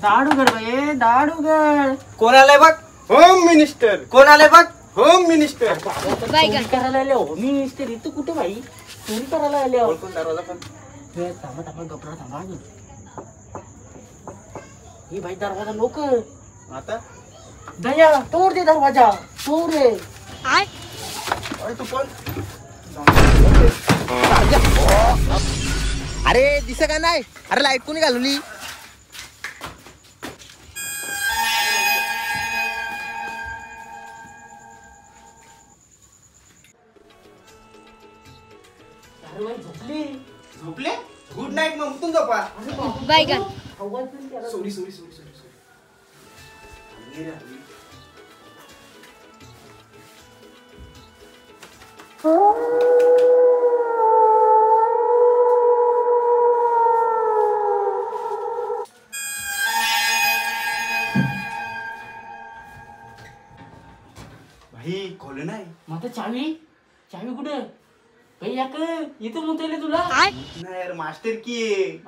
दाडूगड बाई दाडूगड. कोण आलंय बघ? Home minister. कोण आलंय बघ? Home minister. चोरी करायला आले हो मिनिस्टर. इथं कुठे बाई चोरी करायला आले हो. कोण दरवाजा पण? थांबा थांबा गपरा थांबा. ही बाई दरवाजा लोक. आता दया तोड दे दरवाजा तोड रे. अरे तू कोण? अरे दिस का नाही. अरे लाईट कोणी घालवली. झोपली. झोपले? गुड नाईट मग उठून झोपा. बायगन. Sorry sorry sorry sorry. भाई खोल नाही. मग चावी चावी कुठे बाई याक इथं म्हणता तुला. नाही यार मास्टर की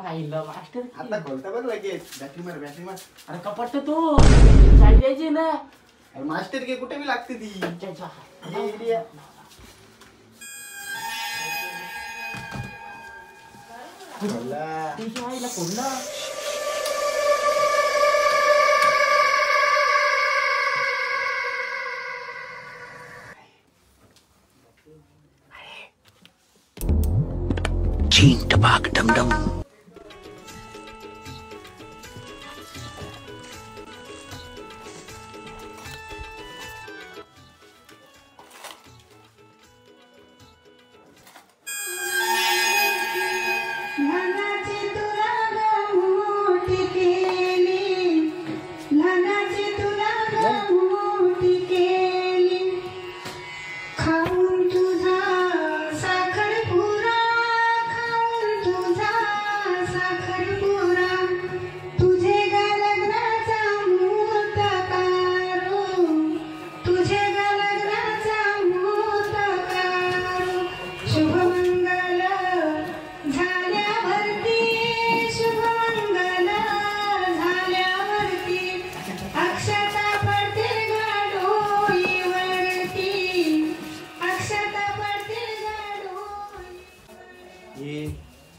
आईला मास्टर आता खोलता बघ लगेच. बॅटरी मार बॅटरी मार. अरे कपाट तर तो चावी द्यायची ना. अरे मास्टर की कुठे बी लागते ती. ये इकडे या. खोला. त्याच्या आईला खोलला. चीन टपाक डमडम.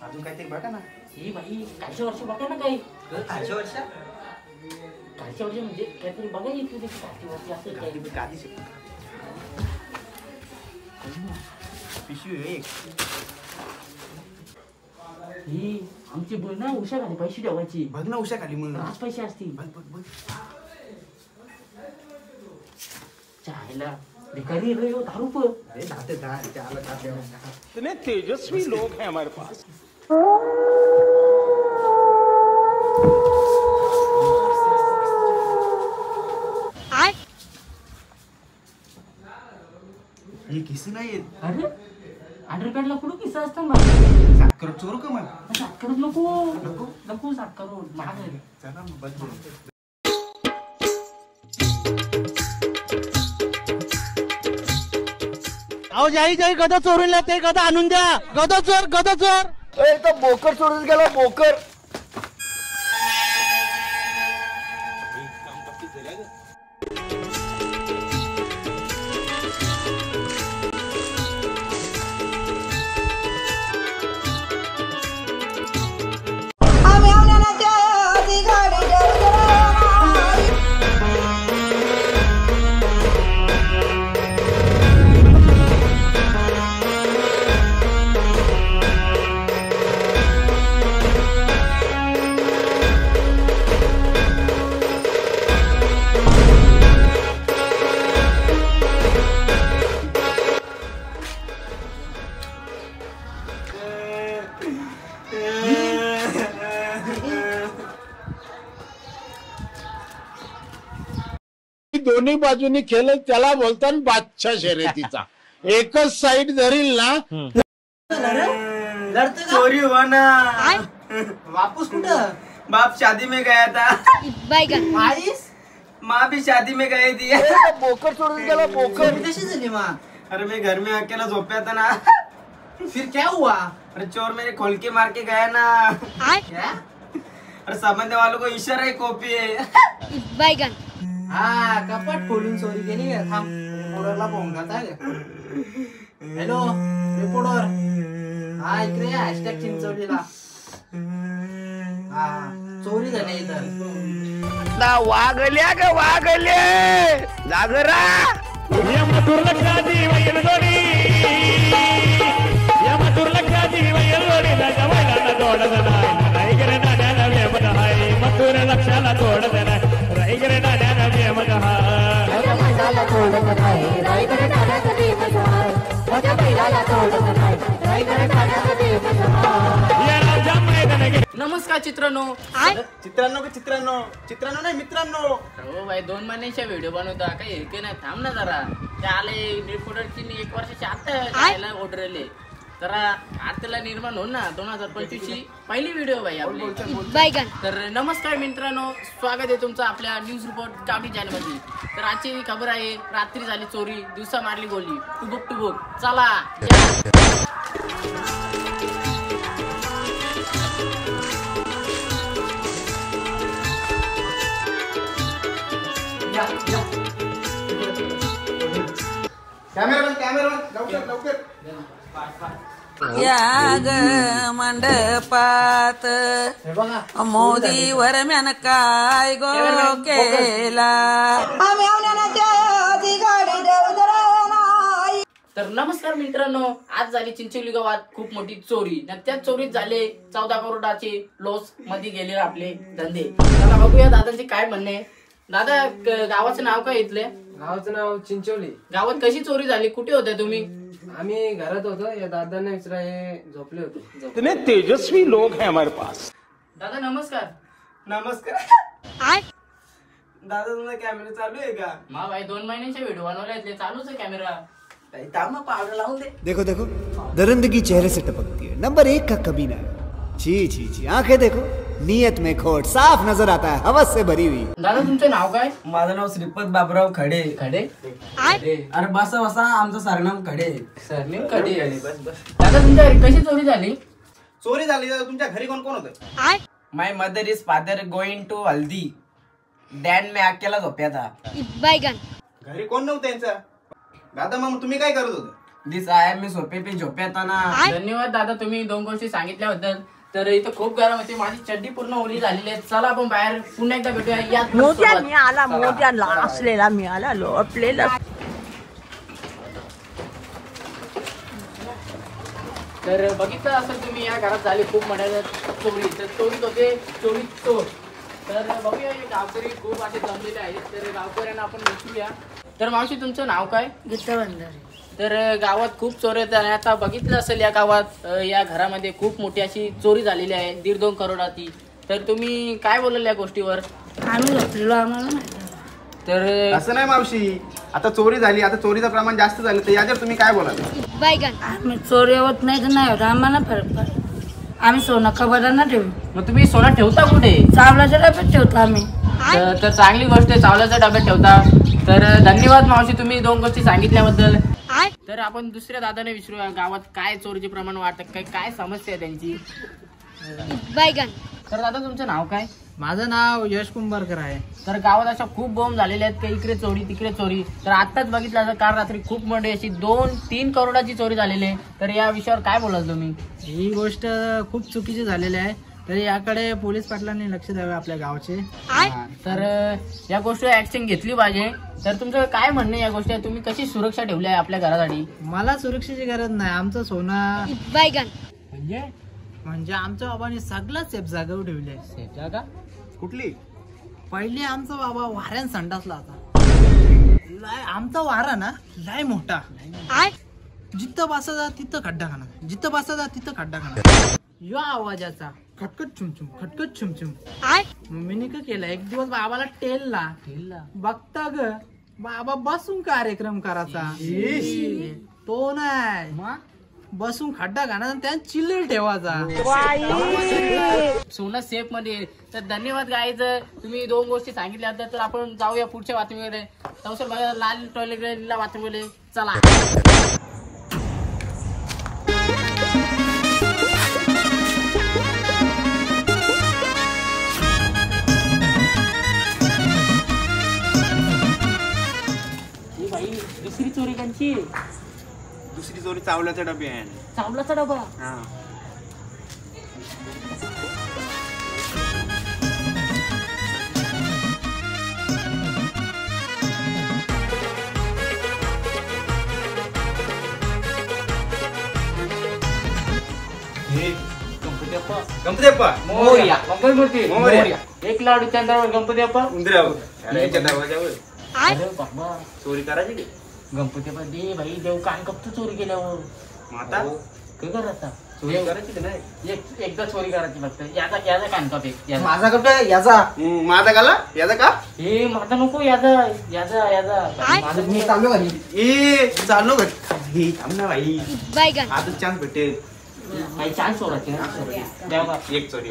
अजून काहीतरी बघा ना. ही बाई कालच्या वर्षी बघा ना काही. खालच्या वर्षा कालच्या वर्षी म्हणजे काहीतरी बघा इथे कालच्या वर्षी असं काही. गादी पिशवी एक. ही आमची बोल ना उशा खाली पैसे ठेवायची. बघ ना उशा खाली म्हणून. आज पैसे असतील. बघ बघ बघ. चायला भिकारी रे हो दारू पण. अरे दाते दाते आला दाते. इतने तेजस्वी लोग हैं हमारे पास. ये किसी नाही येत. अरे आधार कार्डला कुठं किस्सा असतात ना. साखर चोरू का मला. साखर नको नको नको साखर महाग आहे. चला मग बघ. अहो जाई जाई गदा चोरून ते गदा आणून द्या. गदा चोर गदा चोर. तो बोकर चोरून गेला बोकर. दोन्ही बाजूनी खेळ त्याला बोलतात बादशाह शर्यतीचा. एकच साईड धरील ना. चोरी हुआ ना. वापस कुठं. बाप शादी में गया था. बायगन. माँ भी शादी में गई थी. बोकर चोरून गेला बोकर. कशी झाली माँ. अरे मैं घर में अकेला झोपया था ना. फिर क्या हुआ. अरे चोर मेरे खोल के मार के गया ना. और समझने वालों को इशारा ही कॉपी है. बैगन हा कपाट खोलून चोरी केली का? थांब रिपोर्टरला फोन करता का? हॅलो रिपोर्टर, हा इकडे हॅशटॅग चिंचवलीला. हा चोरी झाली इथं. वागल्या ग वागले जागरा नमस्कार चित्रांनो. चित्रांनो नाही मित्रांनो. हो भाई 2 महिन्याच्या व्हिडिओ बनवता काही हे नाही. थांब ना जरा. ते आले रिपोर्टरची 1 वर्षाची आता ऑर्डर आले. जरा आताला निर्माण होईल ना 2025 ची पहिली व्हिडिओ भाई आपली. बैगन तर नमस्कार मित्रांनो, स्वागत आहे तुमचं आपल्या न्यूज रिपोर्ट गावठी चॅनल मध्ये. तर आजची खबर आहे, रात्री झाली चोरी, दिवसा मारली गोली. टुबुक चला. कॅमेरामॅन लवकर. या ग मंडपात मोदीवर म्यान काय गो केला. तर नमस्कार मित्रांनो, आज झाली चिंचोली गावात खूप मोठी चोरी. त्या चोरीत झाले 14 करोडाचे लॉस मध्ये गेले आपले धंदे. चला बघूया दादांचे काय म्हणणे. दादा गावाचं नाव काय इथले? गावाचं नाव चिंचोली. गावात कशी चोरी झाली? कुठे होते तुम्ही? आम्ही घरात होतो. या दादांना विचारा, हे झोपले होते. इतने तेजस्वी लोग हैं हमारे पास. दादा नमस्कार. दादा तुमचा कॅमेरा चालू आहे का? मा भाई 2 महिन्याचे व्हिडिओ बनवले, चालूच आहे कॅमेरा. पावडर लावून दे. देखो देखो दरिंदगी चेहरे से टपकती है. नंबर 1 का कमीना. छी आंखें देखो, नियत में खोट साफ नजर आता है, हवस से भरी हुई. दादा तुमचं नाव काय? माझं नाव श्रीपत बाबराव खडे. खडे. अरे बसा आमचं सरनाम खडे. सरनेम खडे. दादा तुमच्या घरी कशी चोरी झाली? चोरी झाली. तुमच्या घरी कोण होतं? My mother is father going to haldi. Dad मी अकेला झोप्या था. बैगन घरी कोण नव्हतं त्यांचं. दादा मग तुम्ही काय करत होते? दिस आय मी सोपे पे झोप्या था ना. धन्यवाद दादा, तुम्ही 2 गोष्टी सांगितल्याबद्दल. तर इथं खूप गरम होती, माझी चड्डी पूर्ण ओली झालेली आहे. चला आपण बाहेर पुन्हा एकदा भेटूया. मोत्यांना असलेला मिळाला लोटलेला. तर बघितलं असेल तुम्ही, या घरात झाली खूप मोठ्या चोरी. तर चोरीत होते चोर. तर बघूया, हे गावकरी खूप असे जमलेले आहेत. तर गावकऱ्यांना आपण भेटूया. तर मावशी तुमचं नाव काय? गीता भंडारी. तर गावात खूप चोरी आहेत. आणि आता बघितलं असेल या गावात, या घरामध्ये खूप मोठी अशी चोरी झालेली आहे 1.5-2 करोडाची. तर तुम्ही काय बोलाल या गोष्टीवर? आम्ही झोपलेलो, आम्हाला नाही. तर असं नाही मावशी, आता चोरी झाली, आता चोरीचं प्रमाण जास्त झालं, तर याच्यावर तुम्ही काय बोलाल? बैगन आम्ही चोरी होत नाही तर नाही होत, आम्हाला फरक पडतो. आम्ही सोनं खबरदार ठेवू. मग तुम्ही सोनं ठेवता कुठे? चावलाच्या डब्यात ठेवतो आम्ही. तर चांगली गोष्ट आहे, चावल्याच्या डब्यात ठेवता. तर धन्यवाद मावशी, तुम्ही 2 गोष्टी सांगितल्याबद्दल. तर आपण दुसऱ्या दादाने विचारूया, गावात काय चोरीचे प्रमाण वाटतं, काय समस्या आहे त्यांची. बैगन तर दादा तुमचं नाव काय? माझं नाव यश कुंभारकर आहे. तर गावात अशा खूप बॉम्ब झालेले आहेत, काही इकडे चोरी तिकडे चोरी. तर आत्ताच बघितलं असं, काल रात्री खूप मोठी अशी 2-3 करोडाची चोरी झालेली आहे. तर या विषयावर काय बोलाल तुम्ही? ही गोष्ट खूप चुकीची झालेली आहे. तर याकडे पोलीस पाटलांनी लक्ष द्यावे आपल्या गावचे. तर या गोष्टीवर ऍक्शन घेतली पाहिजे. तर तुमचं काय म्हणणं या गोष्टी, तुम्ही कशी सुरक्षा ठेवली आहे आपल्या घरासाठी? मला सुरक्षेची गरज नाही. आमचं सोनं बैगन म्हणजे आमच्या बाबांनी सगळं सेफ जागेवर ठेवले. सेफ जागा कुठली? पहिले आमचा बाबा वाऱ्यान संडासला होता. आमचा वारा ना लय मोठा. जिथं बसा तिथं खड्डा खाणार, जिथं बसा तिथं खड्डा खाणार. या आवाजाचा खटखट छुमछुम. मम्मीने काय केलं, एक दिवस बाबाला टेलला बघता ग बाबा बसून कार्यक्रम करायचा. तो नाही बसून खड्डा घालणार, त्यात चिल्लर ठेवायचा. सोनं सेफ मध्ये. तर धन्यवाद गाईज, तुम्ही 2 गोष्टी सांगितल्या. तर आपण जाऊया पुढच्या बातमीकडे. तवसर बघा, लाल टॉयलेट नीला बातमीकडे. चला. बाई दुसरी चोरी त्यांची. दुसरी चोरी चावल्याचा डबे आहे. चावलाचा डबा. हा. गणपती बाप्पा मोरया. मंगलमूर्ती मोरया. एक लाडू चंद्रावर गणपती बाप्पा. उंदरावर याच्या दरवाजावर अरे बाबा चोरी करायची की गणपती बाप्पा दे भाई देव कान कपतो चोरी केल्यावर. मग आता काय करता चोरी करायची की नाही. एकदा चोरी करायची फक्त. याचा कान काप एक याचा. माझा कपडा याचा माझा गाला याचा का हे माझा नको याचा माझं मी चाललो घरी. ए चाललो घरी थांब ना भाई. बैगन आता चान्स भेटेल. भाई चान्स सोडायची ना. द्या बा. एक चोरी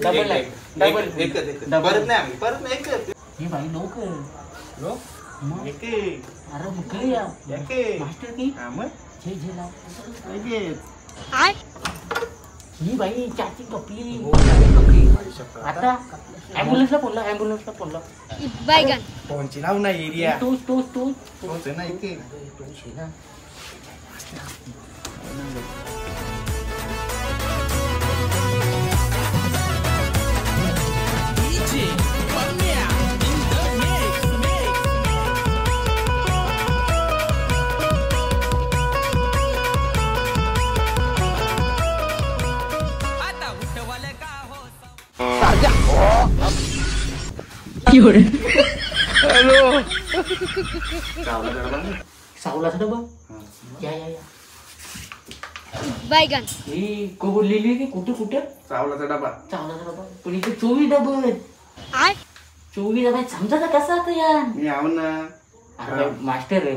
डबल नाही. डबल परत नाही आम्ही परत नाही एकच. हे भाई लवकर लोक मग. एक अरे मग काय या मास्टर की मग झे लाव. लगेच. ही बाई चाची कपली. आता ॲम्ब्युलन्सला फोनला. बैगन फोनची लाव ना एरिया तूच पोहोच ना एक सावलाचा डबा. या बैगन ही कोबड लिहिली की कुठे चावलाचा डबा. चावलाचा डबा. पण इथे 24 डबे आहेत. 24 डबे समजा कसा आता यार. मी आव ना अरे मास्टर आहे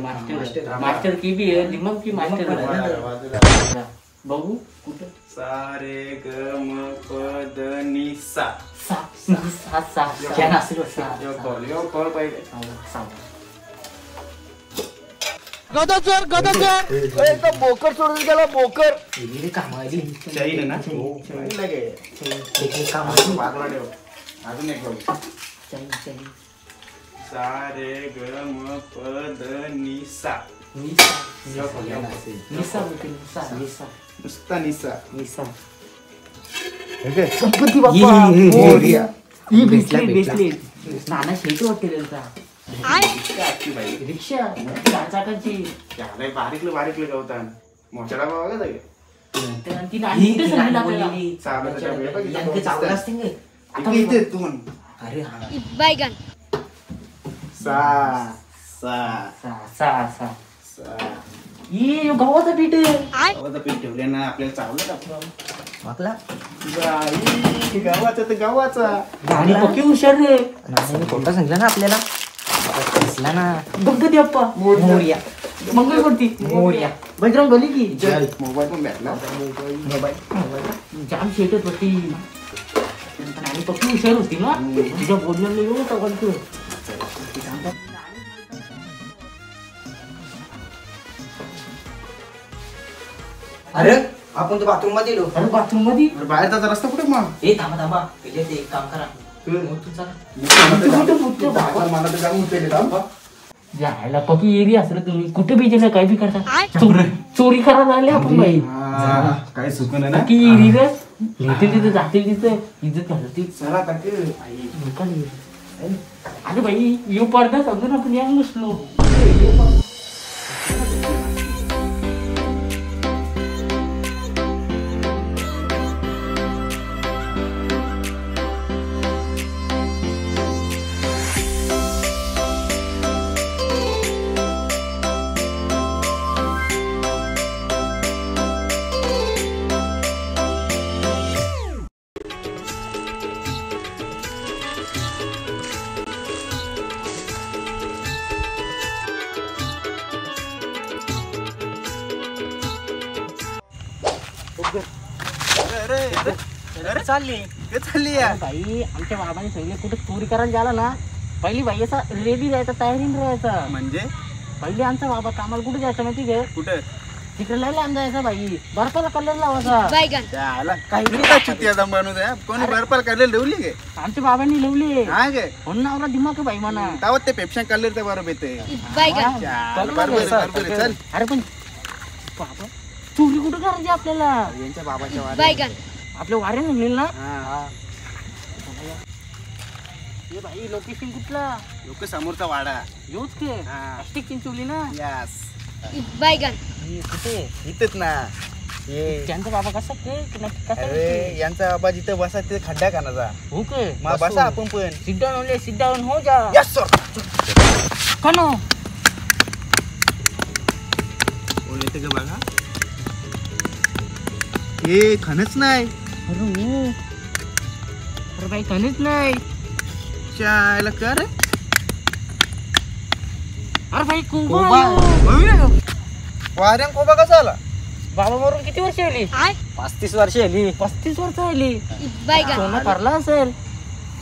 मास्टर की भी आहे दिमाग की मास्टर आहे. बघू कुठे सारे ग म प द नि सा. यो कॉल पाहिजे. गदा चोर बोकर सोडून गेला बोकर. कामाली चाईन ना लगे बाजूला ठेव. अजून एक बघ. सारे ग म प द नि सा. नुसता निसा. गणपती बाप्पा मोरया. ही भेटली नाना शेती वाटते रिक्षा 4 चाकांची. बारीकलं गवतान मोठा डबा बघा ती नानी कुठे सांगितलं आपल्याला. अरे बैगन ये गव्हाचा पीठ पीठ ठेवले ना आपल्याला चावलं गावाचा गाडी पक्की हुशार रे. खोटा सांगितलं ना आपल्याला. गणपती बाप्पा मोरया. मंगलमूर्ती मोरया. बजरंग बली की जय. मोबाईल पण भेटला. जाम शेटत होती आणि पक्की हुशार होती ना. तुझ्या बोलण्याला येऊ नका गणपती. अरे आपण तर बाथरूम मध्ये गेलो. अरे बाथरूम मध्ये बाहेर जायचा रस्ता कुठे मग. थांबा पहिले ते एक काम करा. मला तर जाऊन पेले थांब. जायला पक्की एरिया असलं तुम्ही कुठे बीजेला काय बी करता. चोरी करायला आले आपण बाई. काय सुकन आहे ना पक्की एरिया येतील तिथे जातील तिथे इज्जत घालतील. चला अरे भाई येऊ पडदा समजून आपण या नसलो. चालली बाई आमच्या बाबाने सांगितले कुठे चोरी करायला गेला ना पहिली बाई असा रेडी राहायचा तयारीने राहायचा. म्हणजे पहिले आमचा बाबा कामाला कुठे जायचा माहिती काय. कुठे तिकडे लय लांब जायचा बाई, बर्फाला कलर लावायचा. बैगन काय चुतिया दम बनवत आहे कोणी बर्फाला काढले ठेवली गे आमच्या बाबांनी लावली. हा गे म्हणून आवरा दिमाग आहे बाई म्हणा. तावत ते पेप्शन काढले ते बरोबर येते बैगन बरोबर चल अरे पण बाबा चोरी कुठं करायची आपल्याला? यांच्या बाबाच्या वारी बैगन आपल्या वाऱ्या निघलेल ना. हा हे बाई लोकेशन कुठला? लोक समोरचा वाडा योच के हा. प्लास्टिक चिंचवली ना. यस बैगन हे कुठे इथेच ना ये त्यांचा बाबा कसा के नक्की कसा अरे यांचा बाबा जिथे बसा तिथे खड्डा कानाचा हो के मग बसा आपण पण sit down only sit down हो जा. यस सर कनो कोण येते का बघा हे खणच नाही अरे हो. अरे बाई कणीच नाही. चायला कर अरे बाई कुंभा कोबा वाऱ्यान कोबा कसा आला बाबा मरून किती वर्ष आली? 35 वर्ष आली 35 वर्ष आली. बैगन सोनं भरला असेल.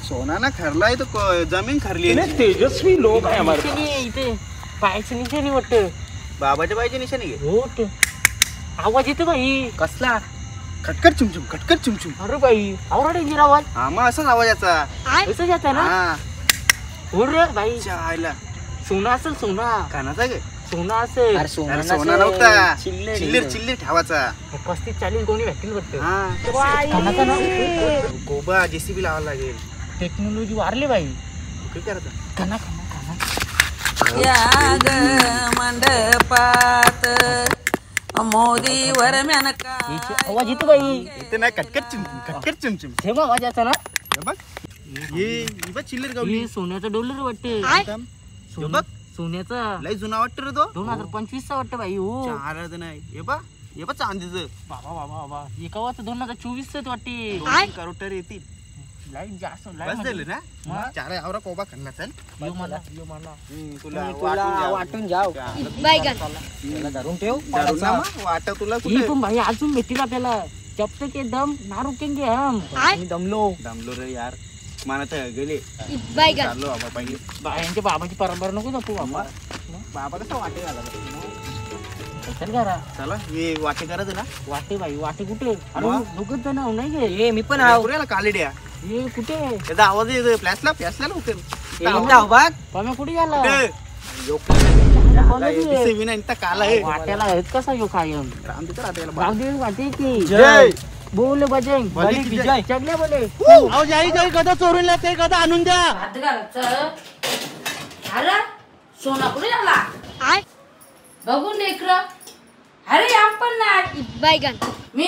सोना ना खरलाय तो जमीन खरली इतने तेजस्वी लोग हैं हमारे पास. इथे पायाची निशाणी वाटत. बाबाच्या बाईची निशाणी घे हो आवाज येतो बाई. कसला खटखट चुमचुम खटखट चुमचुम अरे बाई आवरा डेंजर आवाज. हा मग असाच आवाज याचा असं जाता ना. हा हो रे बाई चायला सोना असेल सोना. कानाचा गे सोना असेल. अरे सोना नव्हता चिल्लेर चिल्लेर ठेवाचा 35-40 कोणी भेटतील वाटतं. हा कानाचा ना. कोबा जेसीबी लावायला लागेल टेक्नॉलॉजी वारली बाई. काय करायचं काना काना काना याग मंडपात मोदीवर मेनका आवाज येतो बाई. इथे नाही खटखट चुमचुम खटखट चुमचुम सेम आवाज याचा ना. हे बघ ही बघ चिल्लेर गावली हे सोन्याचा डॉलर वाटते. हे बघ सोन्याचा लय जुना वाटत रे तो 2025 चा वाटतं बाई. हो चार नाही हे बघ चांदीचं बाबा बाबा बाबा एका वाजता 2024 च वाटते. 2 करोड येतील लाईट जास्त बस झालं ना मग? चार आवरा कोबा खाल्ला चल यो मला तुला वाटून जाव. बैगन धरून ठेव. दारू ना मग वाटा तुला ही कुठे पण भाई अजून भेटतील आपल्याला. जब तक ये दम ना रुकेंगे हम. मी दमलो. दमलो रे यार मला तर गेले बैगन चाललो बाबा पहिले यांच्या बाबाची परंपरा नको ना तू बाबा. बाबा कसा वाटे घाला चल घरा. चला हे वाटे करायचं ना वाटे बाई वाटे कुठे? अरे मग? दोघच जण आहो नाही गे. हे मी पण आव कालेड्या हे कुठे? त्याचा आवाज येतो फ्लॅशला लवकर पम्या कुठे गेला? काला आहे वाट्याला आहेत कसा यो कायम. राम तिथं राहते याला. गावदेवी वाटे की जय बोल बजंग भले की जय. चगले बोले. अहो जाई जाई गदा चोरून लागते गदा आणून द्या. हात घालायचं. अरे सोना कुठे झाला? बघून लेकर. अरे आम पण नाही. बैगन मी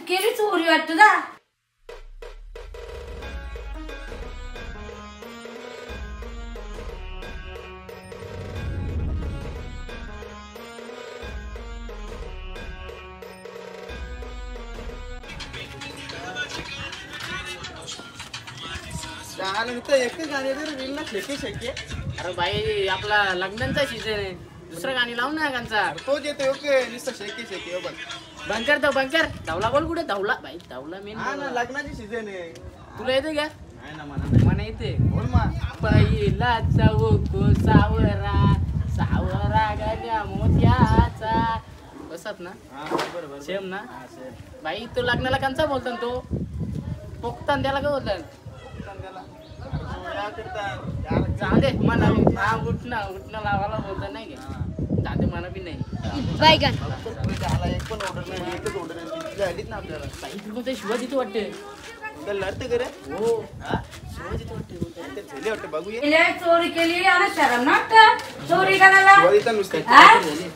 केली चोरी वाटत ना. एकच गाणी रील ना शेके शेके अरे बाई आपला लग्नाचा सीझन आहे. दुसरं गाणी लावून ना गांचा. तोच येतो ओके नुसतं शेके शेके हो बघ बंकर तो बंकर धावला बोल कुठे धावला बाई धावला मेन. हा ना लग्नाची सीझन आहे तुला येते का? आहे ना म्हणा मला येते. बोल मा पहिला चौको सावरा सावरा गाण्या मोत्याचा बसत ना. बरोबर सेम ना. बाई तो लग्नाला कंचा बोलतो ना तो पोखतान त्याला काय बोलतात? जाऊ दे मला हा उठणं लावायला बोलता नाही का जाते मला बी नाही. बैगन एक पण ऑर्डर नाही एकच ऑर्डर ना आपल्याला बाई तुला ते शिवाजी तो वाटते. लढते करे हो शिवाजी वाटते वाटतं बघूया तिने चोरी केली आणि शरम नाटक. चोरी करायला शिवाजीचा नुसतं हा?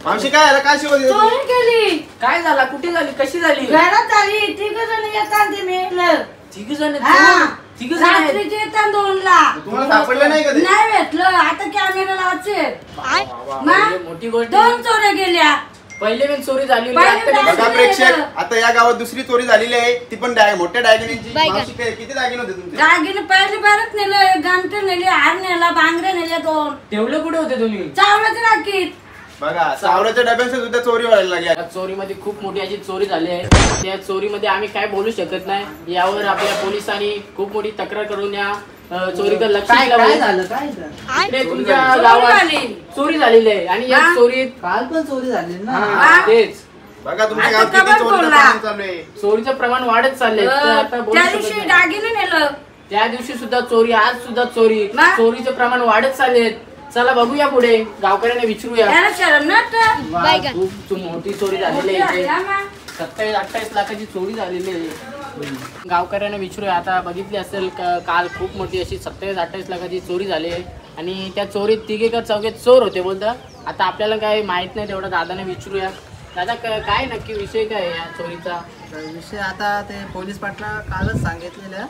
मावशी काय आला काय शिवाजी चोरी केली. काय झाला कुठे झाली कशी झाली? घरात आली. तिघ जण येतात ते मेलं. तिघ जण हा. तिघ जण रात्रीचे येतात 2ला. तुम्हाला सापडलं नाही कधी नाही भेटलं. आता कॅमेरा लावायचे. मोठी गोष्ट. 2 चोऱ्या केल्या. पहिले पण चोरी झाली पहिले होती. पण- बघा प्रेक्षक आता या गावात दुसरी चोरी झालेली आहे ती पण मोठ्या दागिन्यांची बायका. मावशी किती दागिने होते तुमचे दागिने पहिले परत नेले. घंटे नेले. हार नेला. बांगड्या नेल्या 2. ठेवले कुठे होते तुम्ही? चावलाची राखीत. बघा सावराच्या डब्यांचं सुद्धा चोरी व्हायला लागली या चोरीमध्ये खूप मोठी अशी चोरी झाली आहे. त्या चोरीमध्ये आम्ही काय बोलू शकत नाही. यावर आपल्या पोलिसांनी खूप मोठी तक्रार करून या चोरीकडे लक्ष दिलं पाहिजे. इकडे तुमच्या चोरी गावात झाली. चोरी झालेली आहे आणि या हा? चोरीत काल पण चोरी झाली ना. हा, तेच बघा तुमच्या आता गावात किती कबर चोरीचं बोलला. प्रमाण चालू आहे. चोरीचं प्रमाण वाढत चाललंय तर आता बोलू त्या शकत दिवशी नाही. दागिने नेलं त्या दिवशी सुद्धा चोरी, आज सुद्धा चोरी, मग? चोरीचं प्रमाण वाढत चाललेत. चला बघूया पुढे, गावकऱ्यांना विचारूया. त्याला शरम ना तर. वा, बायगन. खूप मोठी चोरी झालेली आहे इथे. 27-28 लाखाची चोरी झालेली आहे. गावकऱ्यांना विचारूया. आता बघितली असेल काल खूप मोठी अशी 27-28 लाखाची चोरी झाली आहे आणि त्या चोरीत 3 का 4 चोर होते बोलता. आता आपल्याला काय माहित नाही तेवढं, दादाने विचारूया. दादा काय नक्की विषय काय आहे या चोरीचा? विषय आता ते पोलीस पाटला कालच सांगितलेलं,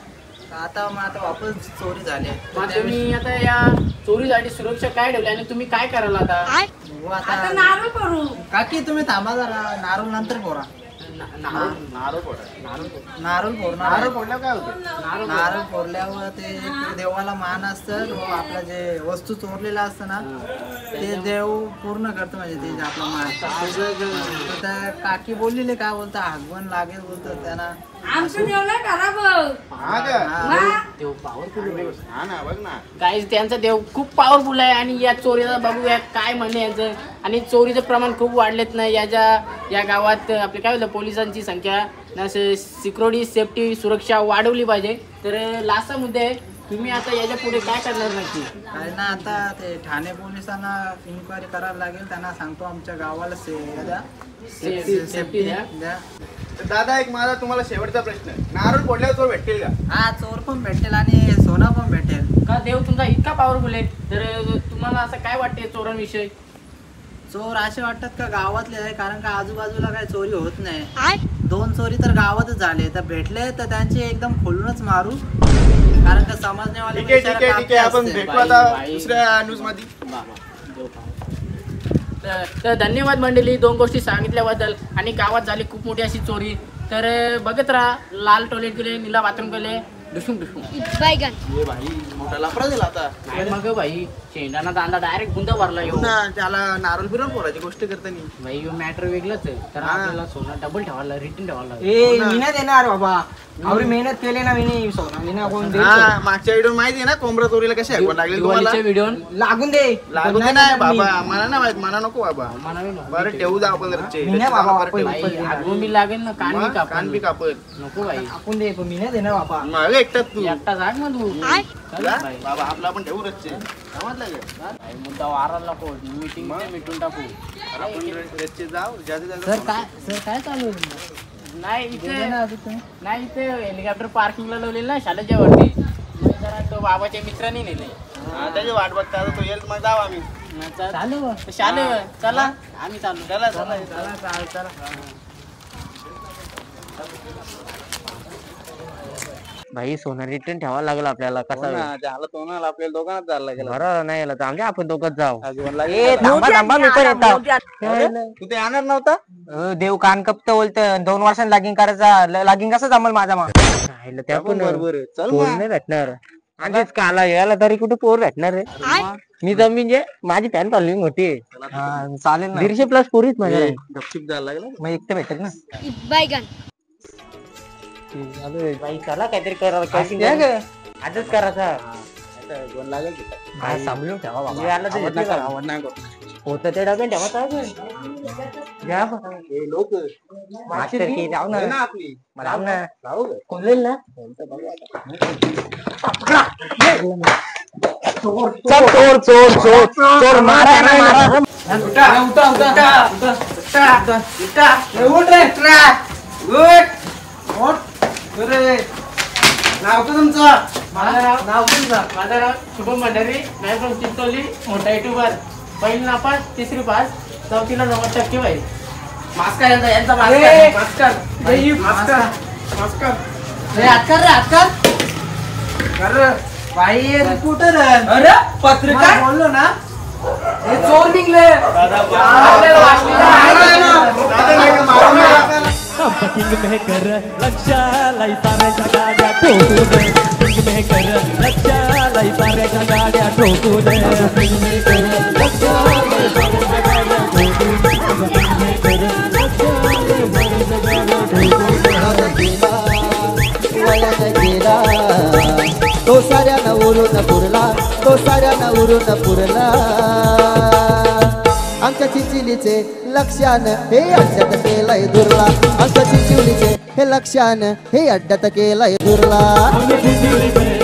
आता मग आता वापस चोरी झाली. मग तुम्ही आता या चोरीसाठी सुरक्षा काय ठेवली आणि तुम्ही काय कराल आता? हो, आता आता नारळ करू. काकी तुम्ही थांबा जरा, नारळ नंतर फोडा. नारळ नारळ फोडल्यावर काय होतं? नारळ फोडल्यावर ते एक देवाला मान असतं, व आपलं जे वस्तू चोरलेला असतं ना ते देव पूर्ण करतो, म्हणजे ते आपला मान. तर त्या काकी बोललेले काय बोलता, हागवण लागेल बोलतो त्यांना. आमचं देवला खराब. हा का? देव पॉवरफुल आहे. हा ना, बघ ना. गाईज त्यांचा देव खूप पॉवरफुल आहे आणि या चोरीला बघूया काय म्हणणे यांचं. आणि चोरीचं प्रमाण खूप वाढलेत ना या गावात. आपले काय होतं, पोलिसांची संख्या सिक्युरिटी सेफ्टी सुरक्षा वाढवली पाहिजे. तर लास्ट मुद्दे आहे, तुम्ही आता याच्या पुढे काय करणार नक्की? काय ना, आता ते ठाणे पोलिसांना इन्क्वायरी करायला लागेल, त्यांना सांगतो आमच्या गावाला सेफ्टी द्या. द्या. तर दादा एक माझा तुम्हाला शेवटचा प्रश्न, नारळ फोडल्यावर चोर भेटतील का? हा, चोर पण भेटेल आणि सोनं पण भेटेल. का देव तुमचा इतका पॉवरफुल आहे? तर तुम्हाला असं काय वाटते चोरांविषयी? चोर असे वाटतात का गावातले आहे, कारण का आजूबाजूला काही चोरी होत नाही. 2 चोरी तर गावातच झाले, तर भेटले तर त्यांचे एकदम खोलूनच मारू, कारण का समजण्यावाले ठीक आहे ठीक आहे ठीक आहे, आपण असते. भेटू आता बाई. दुसऱ्या न्यूज मध्ये. तर धन्यवाद मंडळी 2 गोष्टी सांगितल्याबद्दल. आणि गावात झाली खूप मोठी अशी चोरी. तर बघत राहा, लाल टॉयलेट गेले, निळा बाथरूम गेले, डुसूम डुसूम. बायगन. ये भाई मोठा लफडा दिला आता. नाही मग भाई, शेंडाना दांदा डायरेक्ट गुंदा भरला येऊ. ना त्याला नारळ फिरवून फोडायची गोष्ट करताना. भाई मॅटर वेगळंच आहे. तर हा. आपल्याला सोनं डबल ठेवायला, रिटर्न ठेवायला. मी नाही देणार बाबा, आवडी मेहनत केली ना मी सोना मी ना कोण देईल? हा, मागच्या व्हिडिओ माहिती आहे ना, कोंबडा चोरीला कशी ऐकून लागले तुम्हाला? व्हिडिओ लागून दे. लागू दे नाही बाबा, मला नाही माहित, मला नको बाबा. बरं ठेवू द्या आपण रच्चे. मी नाही बाबा, आपण भाई आगून बी लागेल ना, कान बी कान कापून. बी कापत नको भाई, आपण दे, पण मी नाही देणार बाबा. मागे एकटाच तू. एकटा जाग ना तू. चल जा, भाई. बाबा आपला आपण ठेवू रच्चे. समजलं का? भाई, मुद्दा वाराला नको, मीटिंग मिटून टाकू. आपण रच्चे जाऊ ज्याचं सर काय चालू आहे? नाही इथे हेलिकॉप्टर पार्किंगला लावलेलं ना शाळेच्या वरती. मग जरा तो बाबाच्या मित्रांनी नेले. त्याची वाट बघता आता तो येईल, मग जाऊ आम्ही. शाले चला, आम्ही चालू. चला चला. भाई सोनं रिटर्न ठेवावं लागेल आपल्याला. कसा झालं तो ना, आपल्याला दोघांनाच जायला लागेल. बरं नाही आलं तर आमच्या आपण दोघंच जाऊ. थांबा मी पण येतो. तू ते येणार नव्हता? देव कान कपत बोलतं 2 वर्षांनी लागीन करायचा. लागीन कसं जमल माझा मग? त्या पण बरोबर आहे. चल पोर नाही भेटणार. आधीच काला यायला तरी कुठे पोर भेटणार आहे? मी जमीन जे माझी फॅन फॉलोइंग होती. चालेल ना, 150+ पोरीच माझ्या. गपचिप जायला लागला. मग एकटं भेटत ना. बायगन. बाई चला काहीतरी करा. आजच करायचा. सांभाळून ठेवा बाबा. होतं ते डबे ठेवा. घ्या लोक जाऊ ना आपली कोण येईल ना. चोर चोर चोर चोर मारा मारा. नाव का तुमचं? माझं नाव शुभम भंडारी. नाही पण चित्तोली, मोठा युट्यूबर. पहिली नापास, 3री पास, 4थीला 90% भाई. मास्कर यांचा मास्कर. भाई रिपोर्टर अरे पत्रकार बोललो ना, हे चोर निघले. तो साऱ्यानं उरून पुरला, तो साऱ्यानं उरून पुरला. आमच्या आमच्या चिंचिलीचे लक्षान हे अड्ड्यात केलंय दुर्ला आमच्या चिंचिलीचे हे लक्षान हे अड्ड्यात केलंय दुर्ला